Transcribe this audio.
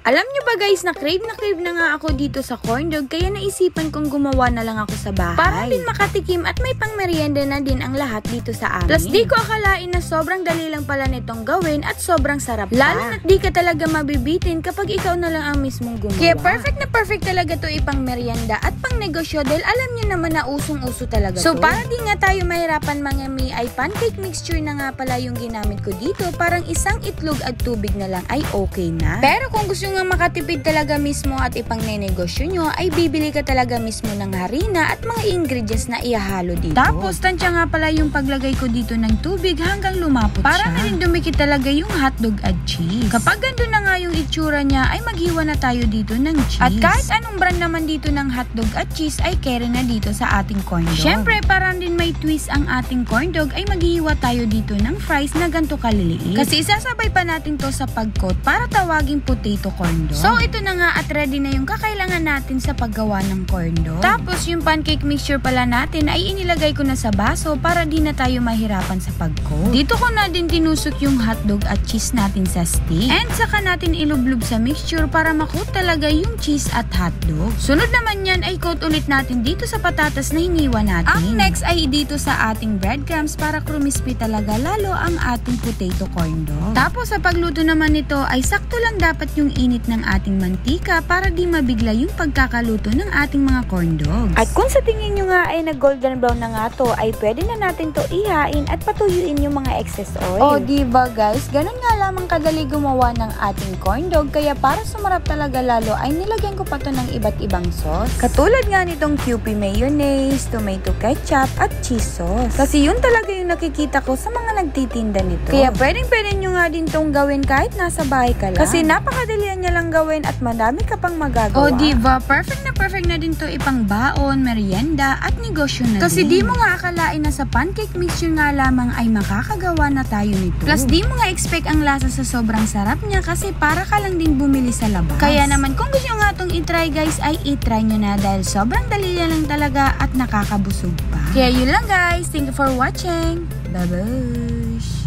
Alam nyo ba guys, na crave na nga ako dito sa corn dog, kaya naisipan kong gumawa na lang ako sa bahay. Para din makatikim at may pang merienda na din ang lahat dito sa amin. Plus di ko akalain na sobrang dali lang pala nitong gawin at sobrang sarap pa. Lalo na't di ka talaga mabibitin kapag ikaw na lang ang mismong gumawa. Kaya perfect talaga to ipang merienda at pang negosyo dahil alam nyo naman na usong-uso talaga to. So para di nga tayo mahirapan mga mi, ay pancake mixture na nga pala yung ginamit ko dito. Parang isang itlog at tubig na lang ay okay na. Pero kung gusto nga makatipid talaga mismo at ipang nenegosyo nyo, ay bibili ka talaga mismo ng harina at mga ingredients na ihahalo dito. Tapos tansya nga pala yung paglagay ko dito ng tubig hanggang lumapot para na rin dumikit talaga yung hotdog at cheese. Kapag gandun na nga yung itsura niya, ay maghiwa na tayo dito ng cheese. At kahit anong brand naman dito ng hotdog at cheese ay carry na dito sa ating corn dog. Syempre, para din may twist ang ating corn dog, ay maghihiwa tayo dito ng fries na ganito kaliliit. Kasi isasabay pa natin to sa pag-coat para tawaging potato corn dog. So ito na nga at ready na yung kakailangan natin sa paggawa ng corn dog. Tapos yung pancake mixture pala natin ay inilagay ko na sa baso para di na tayo mahirapan sa pag-coat. Dito ko na din tinusok yung hotdog at cheese natin sa stick. And saka natin ilublob sa mixture para makoat talaga yung cheese at hotdog. Sunod naman yan ay coat ulit natin dito sa patatas na hiniwa natin. Ang next ay dito sa ating breadcrumbs para crispy talaga lalo ang ating potato corn dog. Tapos sa pagluto naman nito ay sakto lang dapat yung init ng ating mantika para di mabigla yung pagkakaluto ng ating mga corn dogs. At kung sa tingin nyo nga ay nag-golden brown na nga to, ay pwede na natin to ihain at patuyuin yung mga excess oil. O diba guys, ganun nga lamang kadali gumawa ng ating corn dog, kaya para sumarap talaga lalo ay nilagyan ko pa to ng iba't ibang sauce. Katulad nga nitong Kewpie mayonnaise, tomato ketchup at cheese sauce. Kasi yun talaga yung nakikita ko sa mga nagtitinda nito. Kaya pwede nyo nga din tong gawin kahit nasa bahay ka lang. Kasi napakadalian niya lang gawin at madami ka pang magagawa. O diba, perfect na din to ipang baon, merienda at negosyo na kasi din. Kasi di mo nga akalain na sa pancake mixture nga lamang ay makakagawa na tayo nito. Plus di mo nga expect ang lasa sa sobrang sarap niya kasi para ka lang din bumili sa labas. Kaya naman kung gusto nyo nga itong itry guys ay itry nyo na dahil sobrang dali lang talaga at nakakabusog pa. Kaya yun lang guys, thank you for watching. Bye-bye!